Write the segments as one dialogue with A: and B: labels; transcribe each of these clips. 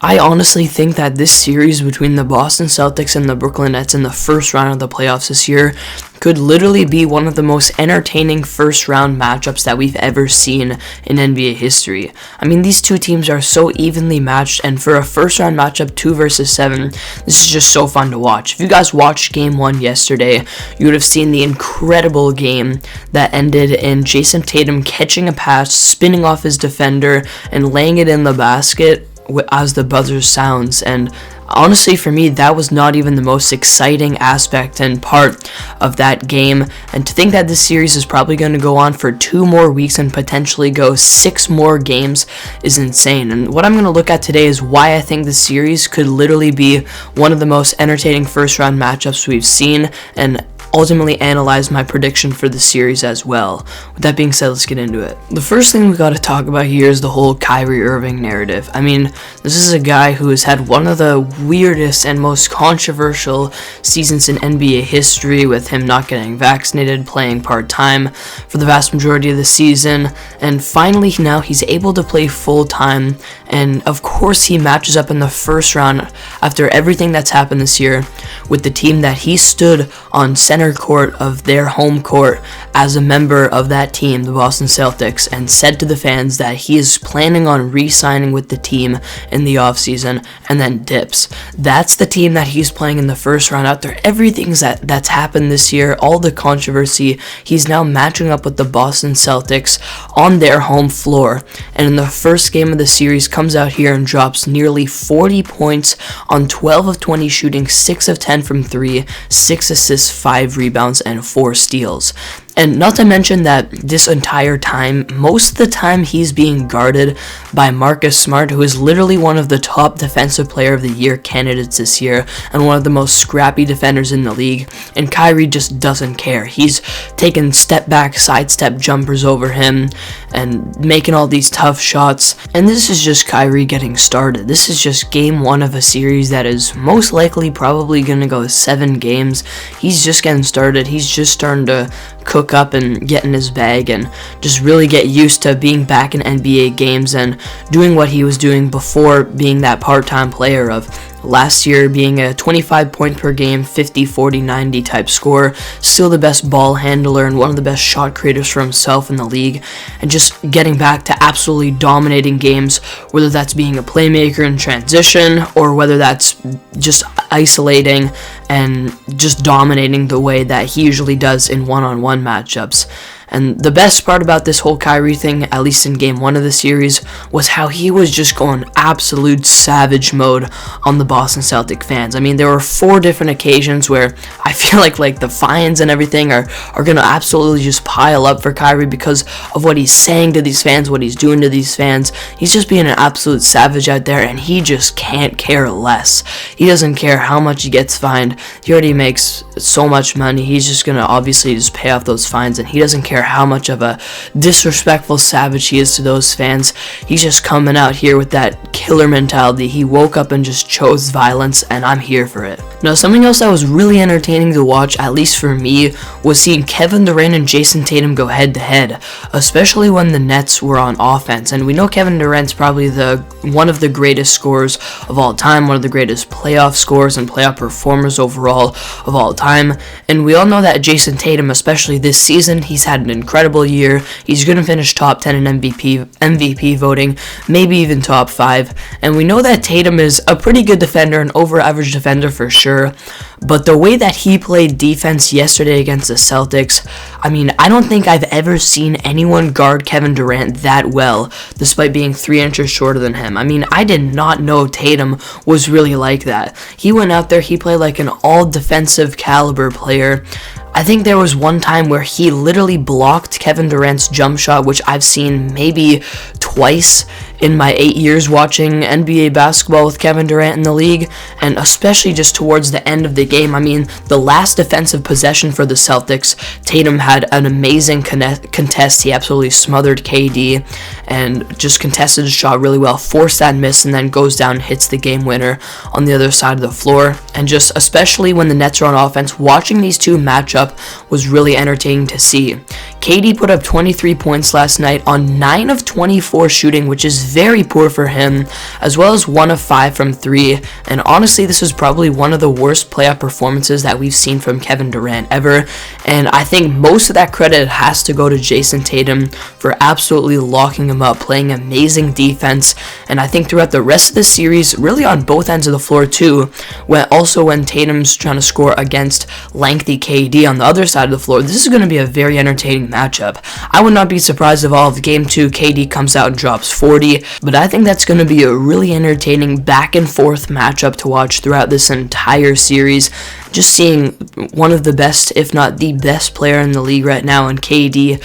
A: I honestly think that this series between the Boston Celtics and the Brooklyn Nets in the first round of the playoffs this year could literally be one of the most entertaining first round matchups that we've ever seen in NBA history. I mean, these two teams are so evenly matched, and for a first round matchup, 2 versus 7, this is just so fun to watch. If you guys watched game 1 yesterday, you would have seen the incredible game that ended in Jason Tatum catching a pass, spinning off his defender, and laying it in the basket as the buzzer sounds. And honestly, for me, that was not even the most exciting aspect and part of that game. And to think that this series is probably going to go on for 2 more weeks and potentially go 6 more games is insane. And what I'm going to look at today is why I think this series could literally be one of the most entertaining first round matchups we've seen, and ultimately analyze my prediction for the series as well. With that being said, let's get into it. The first thing we got to talk about here is the whole Kyrie Irving narrative. I mean, this is a guy who has had one of the weirdest and most controversial seasons in NBA history, with him not getting vaccinated, playing part-time for the vast majority of the season, and finally now he's able to play full-time, and of course he matches up in the first round after everything that's happened this year with the team that he stood on center court of their home court as a member of that team, the Boston Celtics, and said to the fans that he is planning on re-signing with the team in the offseason, and then dips. That's the team that he's playing in the first round. After everything that's happened this year, all the controversy, he's now matching up with the Boston Celtics on their home floor, and in the first game of the series comes out here and drops nearly 40 points on 12 of 20 shooting, 6 of 10 from 3, 6 assists, 5 rebounds, and 4 steals. And not to mention that this entire time, most of the time he's being guarded by Marcus Smart, who is literally one of the top defensive player of the year candidates this year and one of the most scrappy defenders in the league. And Kyrie just doesn't care. He's taking step back, sidestep jumpers over him and making all these tough shots. And this is just Kyrie getting started. This is just game 1 of a series that is most likely probably going to go 7 games. He's just getting started. He's just starting to cook up and get in his bag and just really get used to being back in NBA games and doing what he was doing before being that part-time player of last year, being a 25 point per game, 50, 40, 90 type scorer, still the best ball handler and one of the best shot creators for himself in the league, and just getting back to absolutely dominating games, whether that's being a playmaker in transition or whether that's just isolating and just dominating the way that he usually does in one-on-one matchups. And the best part about this whole Kyrie thing, at least in game 1 of the series, was how he was just going absolute savage mode on the Boston Celtic fans. I mean, there were 4 different occasions where I feel like the fines and everything are going to absolutely just pile up for Kyrie because of what he's saying to these fans, what he's doing to these fans. He's just being an absolute savage out there, and he just can't care less. He doesn't care how much he gets fined. He already makes so much money. He's just going to obviously just pay off those fines, and he doesn't care how much of a disrespectful savage he is to those fans. He's just coming out here with that killer mentality. He woke up and just chose violence, and I'm here for it. Now, something else that was really entertaining to watch, at least for me, was seeing Kevin Durant and Jason Tatum go head-to-head, especially when the Nets were on offense. And we know Kevin Durant's probably one of the greatest scorers of all time, one of the greatest playoff scorers and playoff performers overall of all time. And we all know that Jason Tatum, especially this season, he's had an incredible year. He's going to finish top 10 in MVP voting, maybe even top 5. And we know that Tatum is a pretty good defender, an over-average defender for sure. But the way that he played defense yesterday against the Celtics, I mean, I don't think I've ever seen anyone guard Kevin Durant that well, despite being 3 inches shorter than him. I mean, I did not know Tatum was really like that. He went out there, he played like an all-defensive caliber player. I think there was one time where he literally blocked Kevin Durant's jump shot, which I've seen maybe twice in my 8 years watching NBA basketball with Kevin Durant in the league, and especially just towards the end of the game. I mean, the last defensive possession for the Celtics, Tatum had an amazing contest. He absolutely smothered KD and just contested his shot really well, forced that miss, and then goes down and hits the game winner on the other side of the floor. And just especially when the Nets are on offense, watching these two match up was really entertaining to see. KD put up 23 points last night on 9 of 24 shooting, which is very poor for him, as well as 1 of 5 from 3, and honestly this was probably one of the worst playoff performances that we've seen from Kevin Durant ever, and I think most of that credit has to go to Jason Tatum for absolutely locking him up, playing amazing defense, and I think throughout the rest of the series, really on both ends of the floor too, when Tatum's trying to score against lengthy KD on the other side of the floor, this is going to be a very entertaining matchup. I would not be surprised if all of Game 2 KD comes out and drops 40, but I think that's going to be a really entertaining back and forth matchup to watch throughout this entire series. Just seeing one of the best, if not the best player in the league right now in KD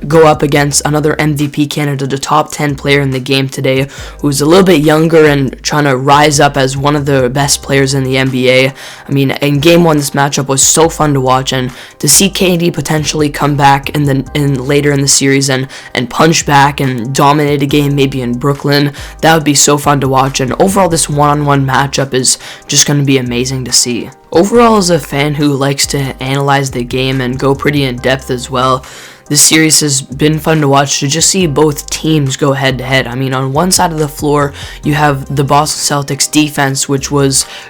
A: go up against another MVP candidate, the top 10 player in the game today, who's a little bit younger and trying to rise up as one of the best players in the NBA. I mean, in Game 1, this matchup was so fun to watch, and to see KD potentially come back later in the series and punch back and dominate a game maybe in Brooklyn, that would be so fun to watch, and overall this one-on-one matchup is just going to be amazing to see. Overall, as a fan who likes to analyze the game and go pretty in depth as well, this series has been fun to watch, to just see both teams go head to head. I mean, on one side of the floor, you have the Boston Celtics defense, which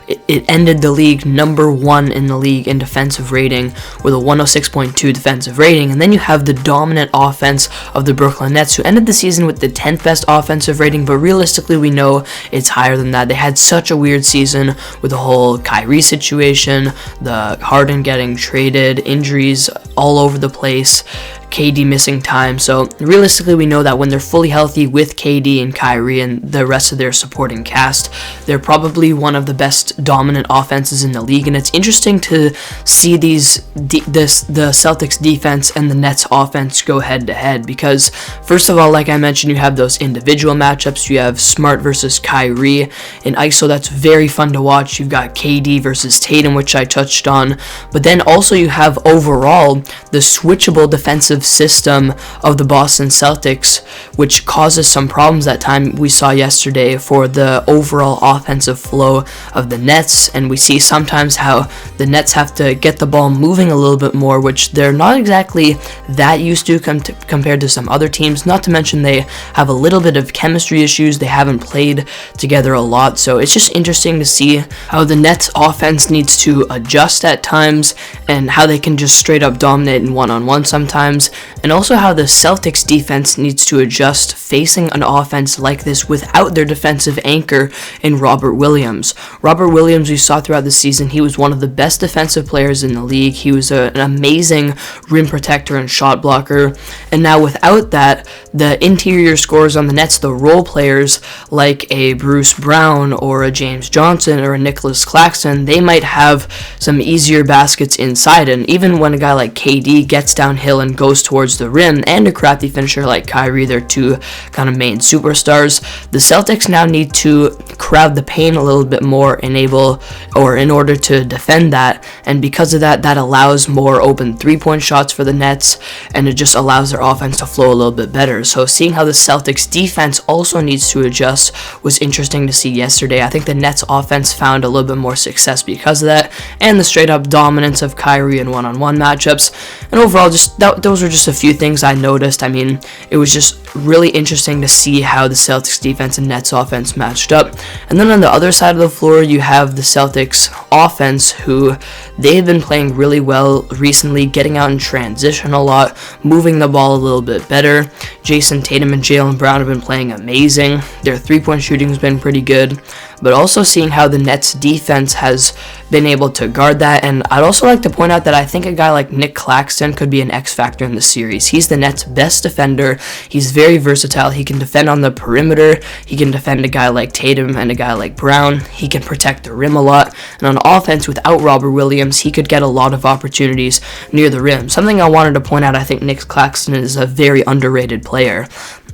A: it ended the league number 1 in the league in defensive rating with a 106.2 defensive rating. And then you have the dominant offense of the Brooklyn Nets, who ended the season with the 10th best offensive rating, but realistically we know it's higher than that. They had such a weird season with the whole Kyrie situation, the Harden getting traded, injuries all over the place, KD missing time. So realistically, we know that when they're fully healthy with KD and Kyrie and the rest of their supporting cast, they're probably one of the best dominant offenses in the league. And it's interesting to see the Celtics defense and the Nets offense go head to head, because first of all, like I mentioned, you have those individual matchups. You have Smart versus Kyrie in ISO. That's very fun to watch. You've got KD versus Tatum, which I touched on, but then also you have overall the switchable defensive system of the Boston Celtics, which causes some problems that time we saw yesterday for the overall offensive flow of the Nets. And we see sometimes how the Nets have to get the ball moving a little bit more, which they're not exactly that used to compared to some other teams. Not to mention they have a little bit of chemistry issues. They haven't played together a lot, so it's just interesting to see how the Nets offense needs to adjust at times and how they can just straight up dominate in one-on-one sometimes, and also how the Celtics defense needs to adjust facing an offense like this without their defensive anchor in Robert Williams. Robert Williams, we saw throughout the season, he was one of the best defensive players in the league. He was an amazing rim protector and shot blocker, and now without that, the interior scorers on the Nets, the role players like a Bruce Brown or a James Johnson or a Nicholas Claxton, they might have some easier baskets inside, and even when a guy like KD gets downhill and goes towards the rim, and a crafty finisher like Kyrie, their two kind of main superstars, the Celtics now need to crowd the paint a little bit more in order to defend that, and because of that, that allows more open three-point shots for the Nets, and it just allows their offense to flow a little bit better. So seeing how the Celtics defense also needs to adjust was interesting to see yesterday. I think the Nets offense found a little bit more success because of that, and the straight-up dominance of Kyrie in one-on-one matchups, and overall, just those were just a few things I noticed. I mean, it was just really interesting to see how the Celtics defense and Nets offense matched up. And then on the other side of the floor, you have the Celtics offense, who they've been playing really well recently, getting out in transition a lot, moving the ball a little bit better. Jason Tatum and Jaylen Brown have been playing amazing. Their three-point shooting has been pretty good, but also seeing how the Nets defense has been able to guard that. And I'd also like to point out that I think a guy like Nick Claxton could be an X factor in the series. He's the Nets' best defender. He's very versatile. He can defend on the perimeter. He can defend a guy like Tatum and a guy like Brown. He can protect the rim a lot. And on offense, without Robert Williams, he could get a lot of opportunities near the rim. Something I wanted to point out, I think Nick Claxton is a very underrated player.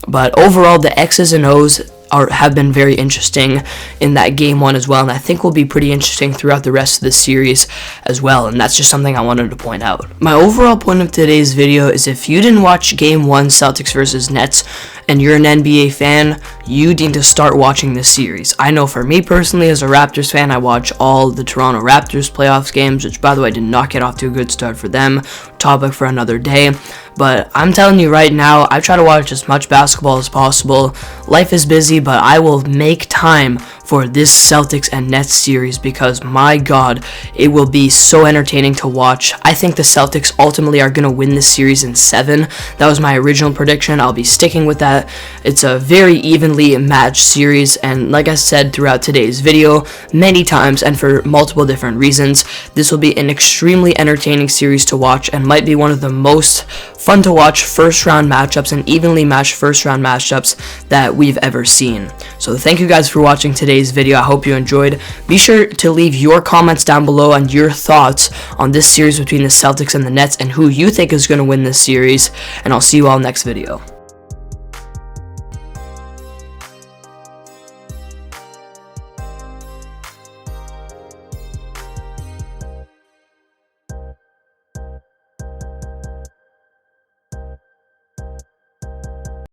A: But overall, the X's and O's have been very interesting in that game one as well, and I think will be pretty interesting throughout the rest of the series as well, and that's just something I wanted to point out. My overall point of today's video is, if you didn't watch Game 1 Celtics versus Nets and you're an NBA fan, you need to start watching this series. I know for me personally, as a Raptors fan, I watch all the Toronto Raptors playoffs games, which by the way did not get off to a good start for them. Topic for another day. But I'm telling you right now, I try to watch as much basketball as possible. Life is busy, but I will make time for this Celtics and Nets series because, my God, it will be so entertaining to watch. I think the Celtics ultimately are going to win this series in 7. That was my original prediction. I'll be sticking with that. It's a very evenly matched series, and like I said throughout today's video many times and for multiple different reasons, this will be an extremely entertaining series to watch and might be one of the most fun to watch first round matchups and evenly matched first round matchups that we've ever seen. So thank you guys for watching today's video. I hope you enjoyed. Be sure to leave your comments down below and your thoughts on this series between the Celtics and the Nets and who you think is going to win this series, and I'll see you all next video.